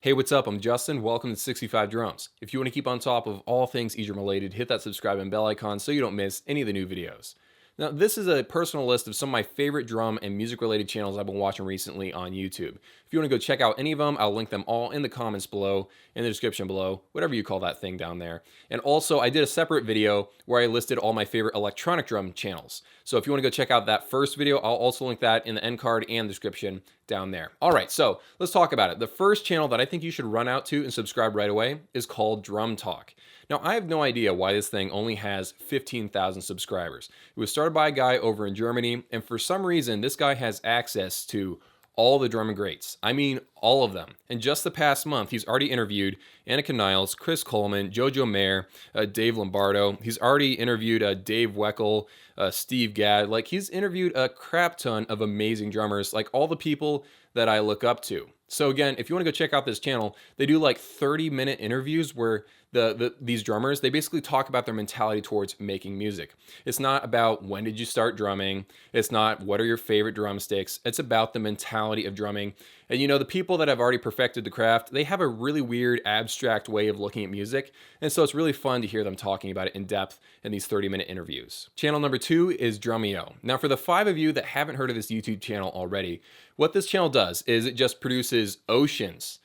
Hey, what's up? I'm Justin. Welcome to 65 Drums. If you want to keep on top of all things eDrum related, hit that subscribe and bell icon so you don't miss any of the new videos. Now, this is a personal list of some of my favorite drum and music related channels I've been watching recently on YouTube. If you want to go check out any of them, I'll link them all in the comments below, in the description below, whatever you call that thing down there. And also, I did a separate video where I listed all my favorite electronic drum channels. So if you want to go check out that first video, I'll also link that in the end card and description down there. All right, so let's talk about it. The first channel that I think you should run out to and subscribe right away is called DrumTalk. Now, I have no idea why this thing only has 15,000 subscribers. It was started by a guy over in Germany, and for some reason, this guy has access to all the drum and greats. I mean, all of them. In just the past month, he's already interviewed Anika Nilles, Chris Coleman, Jojo Mayer, Dave Lombardo. He's already interviewed Dave Weckl, Steve Gadd. Like, he's interviewed a crap ton of amazing drummers, like all the people that I look up to. So again, if you want to go check out this channel, they do like 30-minute interviews where these drummers, they basically talk about their mentality towards making music. It's not about when did you start drumming. It's not what are your favorite drumsticks. It's about the mentality of drumming. And you know, the people that have already perfected the craft, they have a really weird abstract way of looking at music. And so it's really fun to hear them talking about it in depth in these 30-minute interviews. Channel number 2 is Drumeo. Now, for the 5 of you that haven't heard of this YouTube channel already, what this channel does is it just produces oceans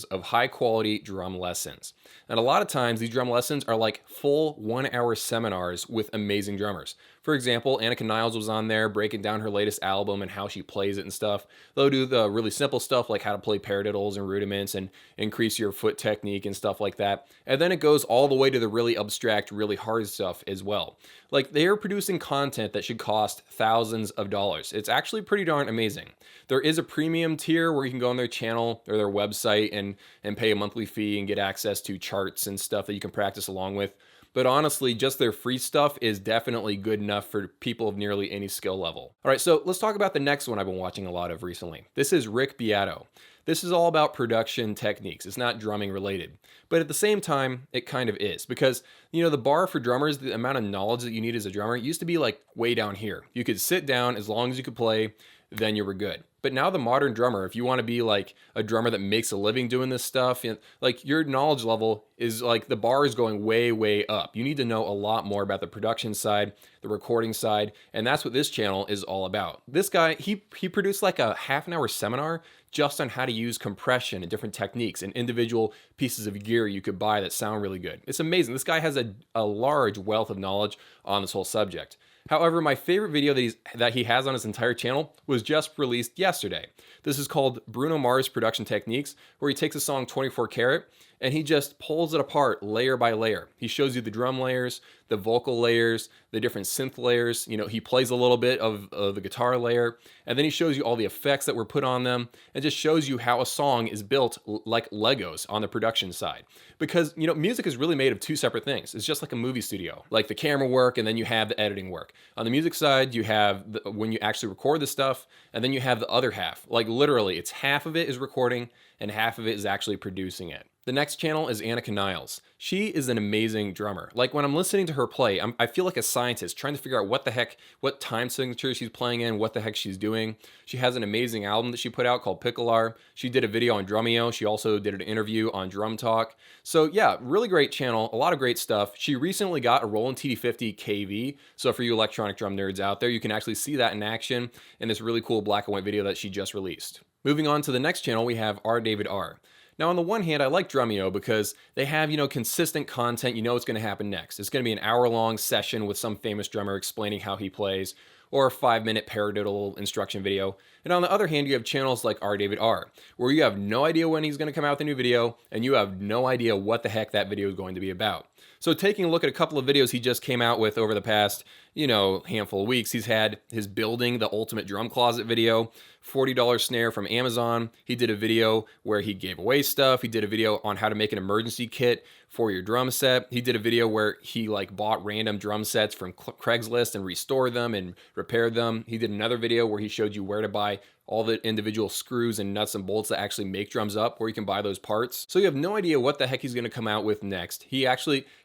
of high quality drum lessons. And a lot of times these drum lessons are like full 1-hour seminars with amazing drummers. For example, Anika Nilles was on there breaking down her latest album and how she plays it and stuff. They'll do the really simple stuff like how to play paradiddles and rudiments and increase your foot technique and stuff like that. And then it goes all the way to the really abstract, really hard stuff as well. Like, they are producing content that should cost thousands of dollars. It's actually pretty darn amazing. There is a premium tier where you can go on their channel or their website and pay a monthly fee and get access to charts and stuff that you can practice along with. But honestly, just their free stuff is definitely good enough for people of nearly any skill level. All right, so let's talk about the next one I've been watching a lot of recently. This is Beato. This is all about production techniques. It's not drumming related. But at the same time, it kind of is. Because, you know, the bar for drummers, the amount of knowledge that you need as a drummer used to be like way down here. You could sit down as long as you could play, then you were good. But now the modern drummer, if you want to be like a drummer that makes a living doing this stuff, like your knowledge level is like the bar is going way, way up. You need to know a lot more about the production side, the recording side, and that's what this channel is all about. This guy, he produced like a half-an-hour seminar just on how to use compression and different techniques and individual pieces of gear you could buy that sound really good. It's amazing. This guy has a large wealth of knowledge on this whole subject. However, my favorite video that he has on his entire channel was just released yesterday. This is called Bruno Mars Production Techniques, where he takes a song 24 Karat and he just pulls it apart layer by layer. He shows you the drum layers, the vocal layers, the different synth layers. You know, he plays a little bit of the guitar layer, and then he shows you all the effects that were put on them, and just shows you how a song is built like Legos on the production side. Because, you know, music is really made of two separate things. It's just like a movie studio, like the camera work, and then you have the editing work. On the music side, you have when you actually record the stuff, and then you have the other half. Like literally, it's half of it is recording, and half of it is actually producing it. The next channel is Anika Nilles. She is an amazing drummer. Like, when I'm listening to her play, I feel like a scientist trying to figure out what time signature she's playing in, what the heck she's doing. She has an amazing album that she put out called Picklar. She did a video on Drumeo. She also did an interview on DrumTalk. So yeah, really great channel, a lot of great stuff. She recently got a Roland TD50 KV. So for you electronic drum nerds out there, you can actually see that in action in this really cool black and white video that she just released. Moving on to the next channel, we have Rdavidr. Now, on the one hand, I like Drumeo because they have, you know, consistent content. You know what's going to happen next. It's going to be an hour-long session with some famous drummer explaining how he plays, or a 5-minute paradiddle instruction video. And on the other hand, you have channels like Rdavidr, where you have no idea when he's going to come out with a new video, and you have no idea what the heck that video is going to be about. So taking a look at a couple of videos he just came out with over the past, you know, handful of weeks, he's had his Building the Ultimate Drum Closet video, $40 snare from Amazon. He did a video where he gave away stuff. He did a video on how to make an emergency kit for your drum set. He did a video where he like bought random drum sets from Craigslist and restored them and repaired them. He did another video where he showed you where to buy all the individual screws and nuts and bolts that actually make drums up, where you can buy those parts. So you have no idea what the heck he's going to come out with next. He's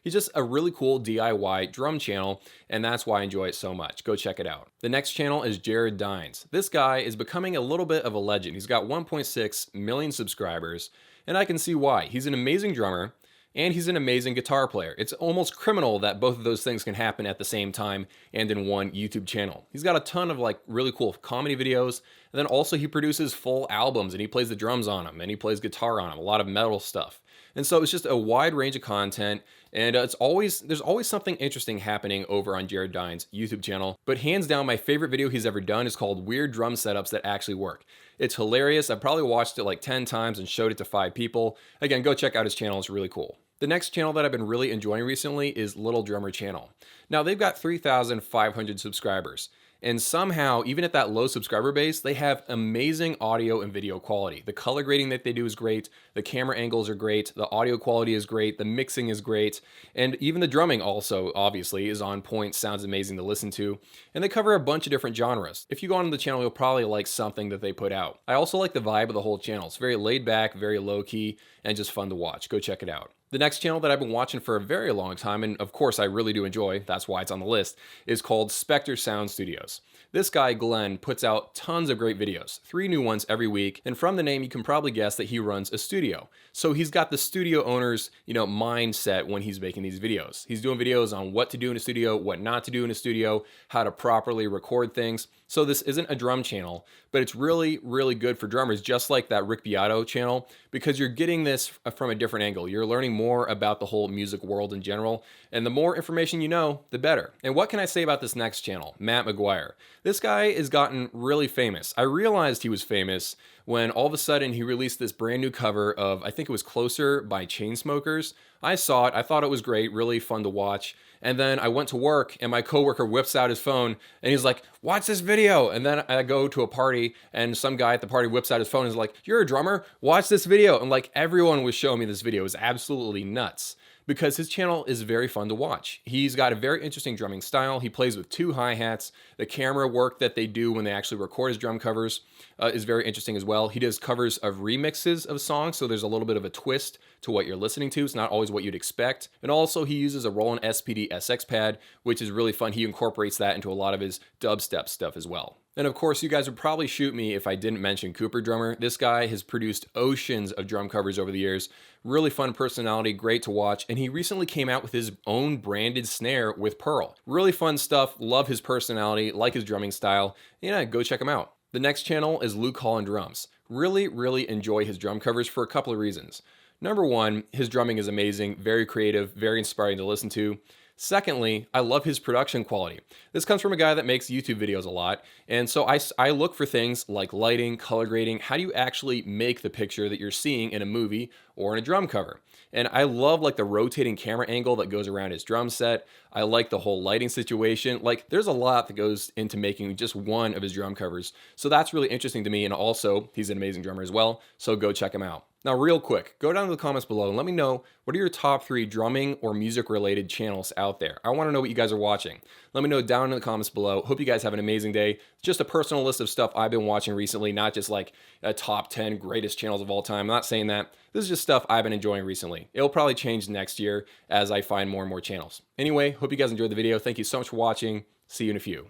just a really cool DIY drum channel, and that's why I enjoy it so much. Go check it out. The next channel is Rdavidr. This guy is becoming a little bit of a legend. He's got 1.6 million subscribers, and I can see why. He's an amazing drummer, and he's an amazing guitar player. It's almost criminal that both of those things can happen at the same time and in one YouTube channel. He's got a ton of like really cool comedy videos, and then also he produces full albums and he plays the drums on them and he plays guitar on them, a lot of metal stuff. And so it's just a wide range of content, and there's always something interesting happening over on Jared Dines' YouTube channel. But hands down, my favorite video he's ever done is called Weird Drum Setups That Actually Work. It's hilarious. I've probably watched it like 10 times and showed it to 5 people. Again, go check out his channel. It's really cool. The next channel that I've been really enjoying recently is Little Drummer Channel. Now, they've got 3,500 subscribers. And somehow, even at that low subscriber base, they have amazing audio and video quality. The color grading that they do is great. The camera angles are great. The audio quality is great. The mixing is great. And even the drumming also, obviously, is on point. Sounds amazing to listen to. And they cover a bunch of different genres. If you go on the channel, you'll probably like something that they put out. I also like the vibe of the whole channel. It's very laid back, very low key, and just fun to watch. Go check it out. The next channel that I've been watching for a very long time, and of course I really do enjoy, that's why it's on the list, is called Specter Sound Studios. This guy, Glenn, puts out tons of great videos, 3 new ones every week, and from the name you can probably guess that he runs a studio. So he's got the studio owner's, mindset when he's making these videos. He's doing videos on what to do in a studio, what not to do in a studio, how to properly record things. So this isn't a drum channel, but it's really, really good for drummers, just like that Beato channel, because you're getting this from a different angle. You're learning more about the whole music world in general, and the more information you know, the better. And what can I say about this next channel, Matt McGuire? This guy has gotten really famous. I realized he was famous when all of a sudden he released this brand new cover of, I think it was Closer by Chainsmokers. I saw it, I thought it was great, really fun to watch. And then I went to work and my coworker whips out his phone and he's like, watch this video. And then I go to a party and some guy at the party whips out his phone and is like, you're a drummer, watch this video. And like everyone was showing me this video. It was absolutely nuts, because his channel is very fun to watch. He's got a very interesting drumming style. He plays with 2 hi-hats. The camera work that they do when they actually record his drum covers is very interesting as well. He does covers of remixes of songs, so there's a little bit of a twist to what you're listening to. It's not always what you'd expect. And also he uses a Roland SPD SX pad, which is really fun. He incorporates that into a lot of his dubstep stuff as well. And of course, you guys would probably shoot me if I didn't mention Cooper Drummer. This guy has produced oceans of drum covers over the years. Really fun personality, great to watch. And he recently came out with his own branded snare with Pearl. Really fun stuff. Love his personality, like his drumming style. Yeah, go check him out. The next channel is LukeHollandDrums. Really, really enjoy his drum covers for a couple of reasons. Number one, his drumming is amazing, very creative, very inspiring to listen to. Secondly, I love his production quality. This comes from a guy that makes YouTube videos a lot, and so I look for things like lighting, color grading. How do you actually make the picture that you're seeing in a movie or in a drum cover? And I love like the rotating camera angle that goes around his drum set. I like the whole lighting situation. Like there's a lot that goes into making just one of his drum covers. So that's really interesting to me, and also he's an amazing drummer as well, so go check him out. Now, real quick, go down to the comments below and let me know, what are your top 3 drumming or music related channels out there? I want to know what you guys are watching. Let me know down in the comments below. Hope you guys have an amazing day. Just a personal list of stuff I've been watching recently, not just like a top 10 greatest channels of all time. I'm not saying that. This is just stuff I've been enjoying recently. It'll probably change next year as I find more and more channels. Anyway, hope you guys enjoyed the video. Thank you so much for watching. See you in a few.